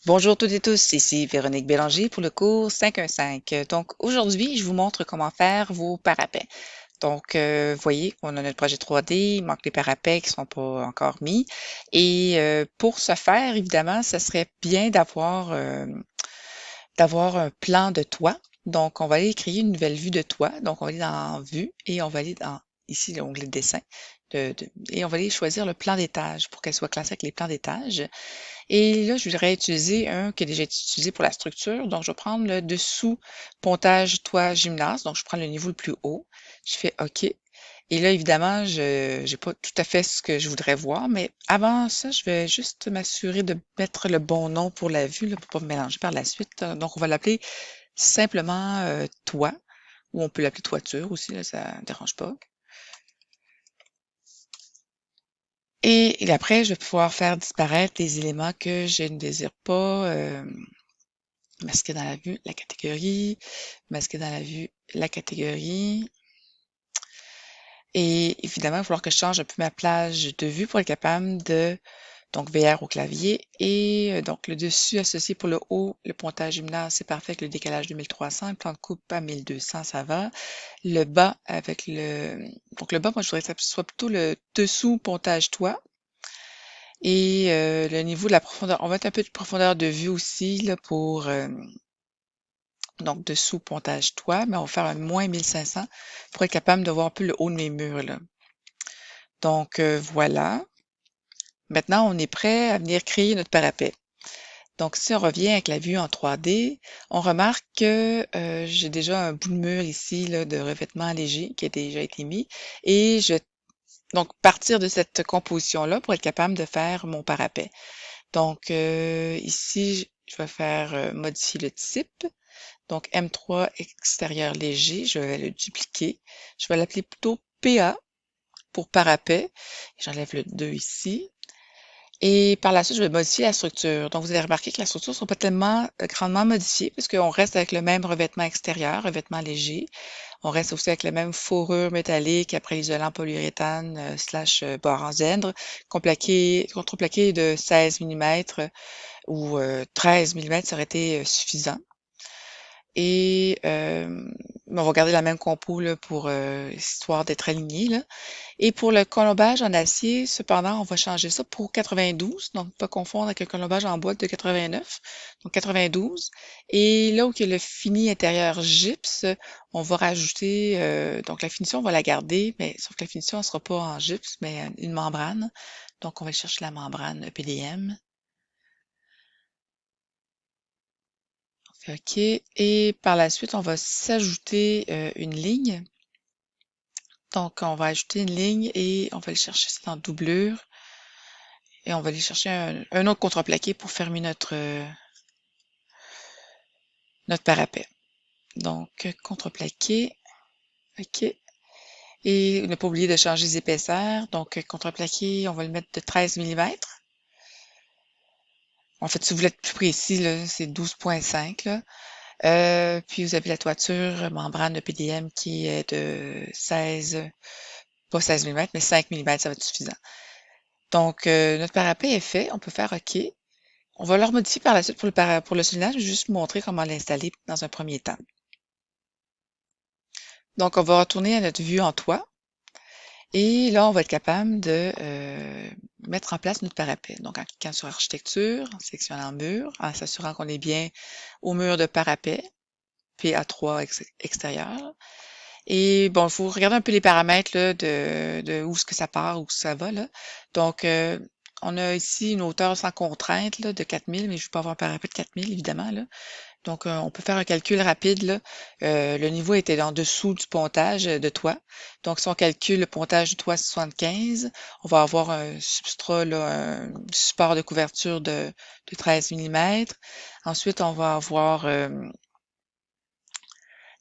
Bonjour toutes et tous, ici Véronique Bélanger pour le cours 515. Donc aujourd'hui, je vous montre comment faire vos parapets. Donc, voyez, on a notre projet 3D, il manque les parapets qui sont pas encore mis. Et pour ce faire, évidemment, ça serait bien d'avoir un plan de toit. Donc, on va aller créer une nouvelle vue de toit. Donc, on va aller dans Vue et on va aller dans ici l'onglet Dessin. Et on va aller choisir le plan d'étage pour qu'elle soit classée avec les plans d'étage. Et là, je voudrais utiliser un qui est déjà utilisé pour la structure. Donc, je vais prendre le dessous pontage toit gymnase. Donc, je prends le niveau le plus haut. Je fais OK. Et là, évidemment, je n'ai pas tout à fait ce que je voudrais voir, mais avant ça, je vais juste m'assurer de mettre le bon nom pour la vue, là, pour pas me mélanger par la suite. Donc, on va l'appeler simplement toit, ou on peut l'appeler toiture aussi, là, ça ne dérange pas. Et après, je vais pouvoir faire disparaître les éléments que je ne désire pas. Masquer dans la vue la catégorie, masquer dans la vue la catégorie. Et évidemment, il va falloir que je change un peu ma plage de vue pour être capable de, donc VR au clavier. Et donc le dessus associé pour le haut, le pointage gymnase, c'est parfait avec le décalage de 1300, le plan de coupe à 1200, ça va. Le bas avec donc le bas, moi je voudrais que ce soit plutôt le dessous pontage toit. Et le niveau de la profondeur, on va mettre un peu de profondeur de vue aussi là, pour donc dessous pontage toit, mais on va faire un moins 1500 pour être capable de voir un peu le haut de mes murs là. Donc voilà. Maintenant, on est prêt à venir créer notre parapet. Donc si on revient avec la vue en 3D, on remarque que j'ai déjà un bout de mur ici là, de revêtement léger qui a déjà été mis et je donc partir de cette composition-là pour être capable de faire mon parapet. Donc ici, je vais faire modifier le type. Donc M3 extérieur léger, je vais le dupliquer. Je vais l'appeler plutôt PA pour parapet. J'enlève le 2 ici. Et par la suite, je vais modifier la structure. Donc, vous avez remarqué que la structure ne sera pas tellement grandement modifiée puisqu'on reste avec le même revêtement extérieur, revêtement léger. On reste aussi avec la même fourrure métallique après l'isolant polyuréthane slash borazèdre, contreplaqué de 16 mm ou 13 mm, ça aurait été suffisant. Et on va garder la même compo là, pour histoire d'être aligné. Là. Et pour le colombage en acier, cependant, on va changer ça pour 92, donc pas confondre avec le colombage en boîte de 89, donc 92. Et là où il y a le fini intérieur gypse, on va rajouter, donc la finition, on va la garder, mais sauf que la finition ne sera pas en gypse, mais une membrane. Donc on va chercher la membrane PDM. OK. Et par la suite, on va s'ajouter une ligne. Donc, on va ajouter une ligne et on va le chercher ça dans doublure. Et on va aller chercher un autre contreplaqué pour fermer notre parapet. Donc, contreplaqué. OK. Et ne pas oublier de changer les épaisseurs. Donc, contreplaqué, on va le mettre de 13 mm. En fait, si vous voulez être plus précis, là, c'est 12,5 là. Puis vous avez la toiture membrane de PDM qui est de 16, pas 16 mm, mais 5 mm, ça va être suffisant. Donc, notre parapet est fait. On peut faire OK. On va le remodifier par la suite pour le soulignage. Je vais juste vous montrer comment l'installer dans un premier temps. Donc, on va retourner à notre vue en toit. Et là, on va être capable de mettre en place notre parapet. Donc, en cliquant sur Architecture, en sélectionnant Mur, en s'assurant qu'on est bien au mur de parapet, PA3 extérieur. Et bon, il faut regarder un peu les paramètres là, de où est-ce que ça part, où ça va. Là. Donc, on a ici une hauteur sans contrainte là, de 4000, mais je ne veux pas avoir un parapet de 4000, évidemment. Là. Donc, on peut faire un calcul rapide. Là. Le niveau était en dessous du pontage de toit. Donc, si on calcule le pontage du toit 75, on va avoir un substrat, là, un support de couverture de 13 mm. Ensuite, on va avoir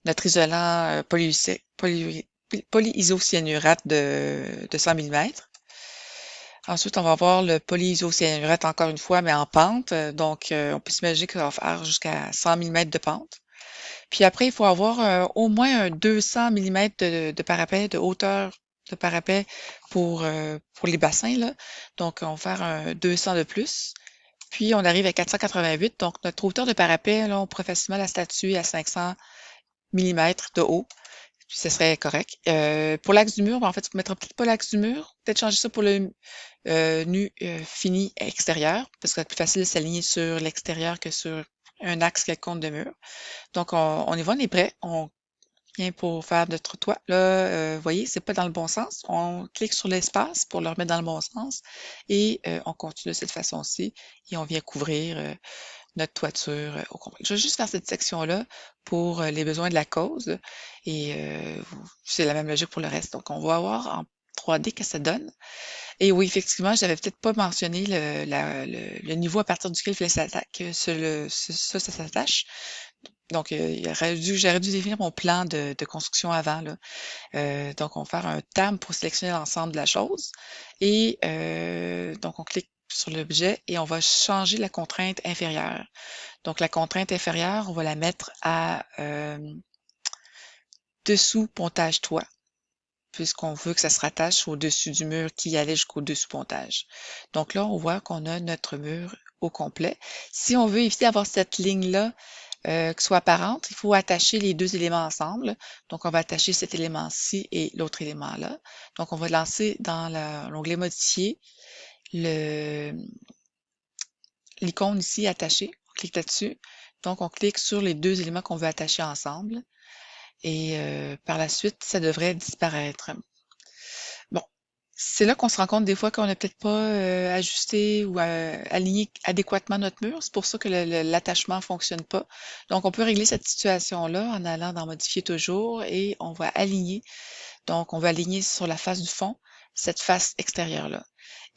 notre isolant polyisocyanurate de 100 mm. Ensuite, on va avoir le polyisocyanurate encore une fois, mais en pente. Donc, on peut s'imaginer que ça va faire jusqu'à 100 mm de pente. Puis après, il faut avoir au moins un 200 mm de parapet, de hauteur de parapet pour les bassins. Là. Donc, on va faire un 200 de plus. Puis on arrive à 488, donc notre hauteur de parapet, là, on pourrait facilement la statuer à 500 millimètres de haut, puis ce serait correct. Pour l'axe du mur, ben, en fait, tu ne mettras peut-être pas l'axe du mur, peut-être changer ça pour le nu fini extérieur, parce que c'est plus facile de s'aligner sur l'extérieur que sur un axe quelconque de mur. Donc on y va, on est prêt, on vient pour faire notre toit. Là, vous voyez, c'est pas dans le bon sens. On clique sur l'espace pour le remettre dans le bon sens et on continue de cette façon-ci et on vient couvrir notre toiture au complet. Je vais juste faire cette section-là pour les besoins de la cause et c'est la même logique pour le reste. Donc, on va voir en 3D que ça donne. Et oui, effectivement, j'avais peut-être pas mentionné le niveau à partir duquel il fallait que ça s'attache. Donc, j'aurais dû définir mon plan de construction avant, là. Donc, on va faire un tab pour sélectionner l'ensemble de la chose. Et donc, on clique sur l'objet et on va changer la contrainte inférieure. Donc, la contrainte inférieure, on va la mettre à dessous pontage toit, puisqu'on veut que ça se rattache au-dessus du mur qui allait jusqu'au dessus pontage. Donc là, on voit qu'on a notre mur au complet. Si on veut éviter d'avoir cette ligne-là qui soit apparente, il faut attacher les deux éléments ensemble. Donc, on va attacher cet élément-ci et l'autre élément-là. Donc, on va lancer dans l'onglet Modifier l'icône ici Attacher. On clique là-dessus. Donc, on clique sur les deux éléments qu'on veut attacher ensemble. Et par la suite, ça devrait disparaître. Bon, c'est là qu'on se rend compte des fois qu'on n'a peut-être pas ajusté ou aligné adéquatement notre mur. C'est pour ça que l'attachement ne fonctionne pas. Donc, on peut régler cette situation-là en allant dans Modifier toujours et on va aligner. Donc, on va aligner sur la face du fond cette face extérieure-là.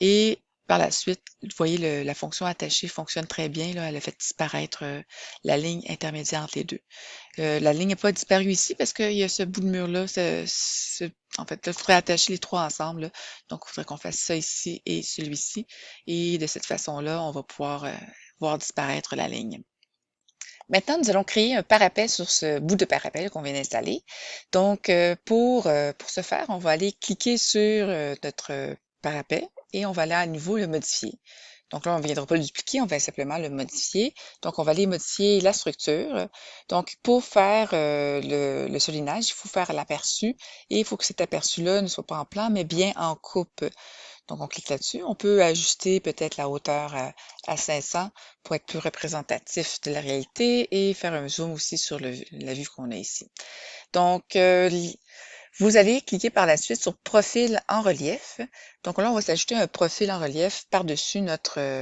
Et par la suite, vous voyez, la fonction attachée fonctionne très bien. Là, elle a fait disparaître la ligne intermédiaire entre les deux. La ligne n'est pas disparue ici parce qu'il y a ce bout de mur-là. En fait, là, il faudrait attacher les trois ensemble, là. Donc, il faudrait qu'on fasse ça ici et celui-ci. Et de cette façon-là, on va pouvoir voir disparaître la ligne. Maintenant, nous allons créer un parapet sur ce bout de parapet qu'on vient d'installer. Donc, pour ce faire, on va aller cliquer sur notre parapet et on va aller à nouveau le modifier. Donc là, on ne viendra pas le dupliquer, on va simplement le modifier. Donc, on va aller modifier la structure. Donc, pour faire le soulignage, il faut faire l'aperçu et il faut que cet aperçu-là ne soit pas en plan, mais bien en coupe. Donc, on clique là-dessus. On peut ajuster peut-être la hauteur à 500 pour être plus représentatif de la réalité et faire un zoom aussi sur la vue qu'on a ici. Donc, vous allez cliquer par la suite sur Profil en relief. Donc là, on va s'ajouter un profil en relief par-dessus notre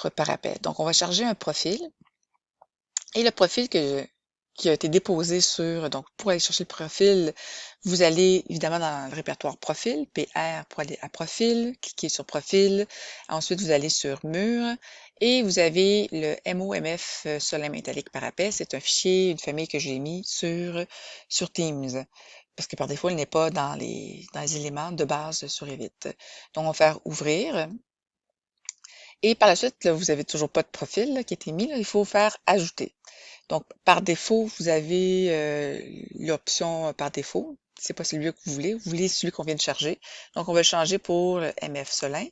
parapet. Donc, on va charger un profil et le profil qui a été déposé donc pour aller chercher le profil, vous allez évidemment dans le répertoire profil, PR pour aller à profil, cliquez sur profil, ensuite vous allez sur mur et vous avez le MOMF Soleil métallique parapet, c'est un fichier, une famille que j'ai mis sur Teams. Parce que par défaut, il n'est pas dans les éléments de base sur Revit. Donc, on va faire ouvrir. Et par la suite, là, vous n'avez toujours pas de profil là, qui a été mis. Là, il faut faire ajouter. Donc, par défaut, vous avez l'option par défaut. C'est pas celui que vous voulez. Vous voulez celui qu'on vient de charger. Donc, on va le changer pour le MF Solin.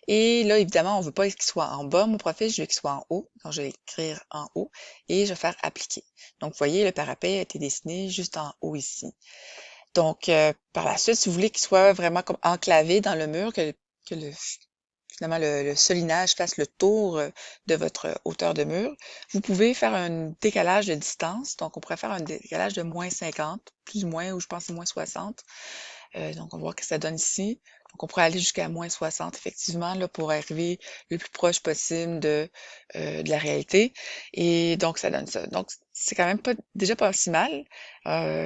Et là, évidemment, on veut pas qu'il soit en bas, mon profil. Je veux qu'il soit en haut. Donc, je vais écrire en haut et je vais faire appliquer. Donc, vous voyez, le parapet a été dessiné juste en haut ici. Donc, par la suite, si vous voulez qu'il soit vraiment comme enclavé dans le mur, que finalement le solinage fasse le tour de votre hauteur de mur, vous pouvez faire un décalage de distance. Donc, on pourrait faire un décalage de moins 50, plus ou moins, ou je pense c'est moins 60. Donc, on va voir ce que ça donne ici. Donc, on pourrait aller jusqu'à moins 60, effectivement, là, pour arriver le plus proche possible de la réalité. Et donc, ça donne ça. Donc, c'est quand même déjà pas si mal.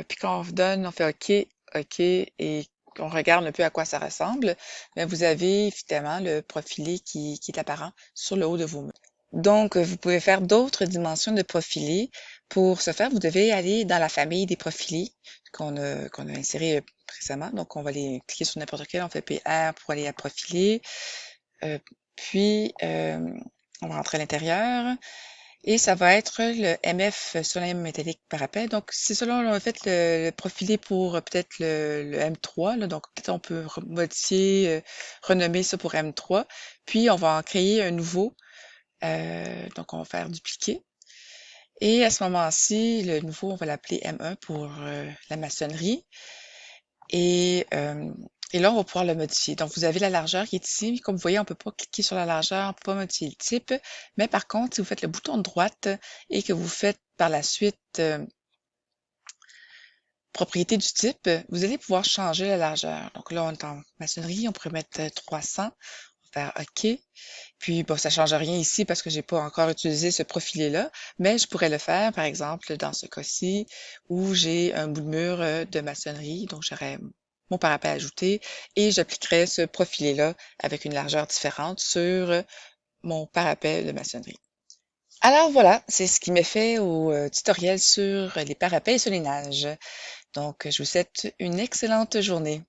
Puis quand on donne, on fait OK, OK, et qu'on regarde un peu à quoi ça ressemble, mais vous avez évidemment le profilé qui est apparent sur le haut de vos murs. Donc, vous pouvez faire d'autres dimensions de profilés. Pour ce faire, vous devez aller dans la famille des profilés qu'on a inséré précédemment. Donc, on va aller cliquer sur n'importe quel, on fait PR pour aller à profiler. Puis, on va rentrer à l'intérieur. Et ça va être le MF sur la métallique parapet. Donc, c'est selon, en fait, le profilé pour peut-être le M3, là. Donc, peut-être on peut modifier, renommer ça pour M3. Puis, on va en créer un nouveau. Donc, on va faire dupliquer. Et à ce moment-ci, le nouveau, on va l'appeler M1 pour la maçonnerie. Et, euh, et là, on va pouvoir le modifier. Donc, vous avez la largeur qui est ici. Comme vous voyez, on ne peut pas cliquer sur la largeur, on ne peut pas modifier le type. Mais par contre, si vous faites le bouton de droite et que vous faites par la suite propriété du type, vous allez pouvoir changer la largeur. Donc là, on est en maçonnerie, on pourrait mettre 300. On va faire OK. Puis, bon, ça change rien ici parce que j'ai pas encore utilisé ce profilé-là, mais je pourrais le faire, par exemple, dans ce cas-ci, où j'ai un bout de mur de maçonnerie, donc j'aurais mon parapet ajouté et j'appliquerais ce profilé-là avec une largeur différente sur mon parapet de maçonnerie. Alors voilà, c'est ce qui m'est fait au tutoriel sur les parapets et sur les nages. Donc, je vous souhaite une excellente journée.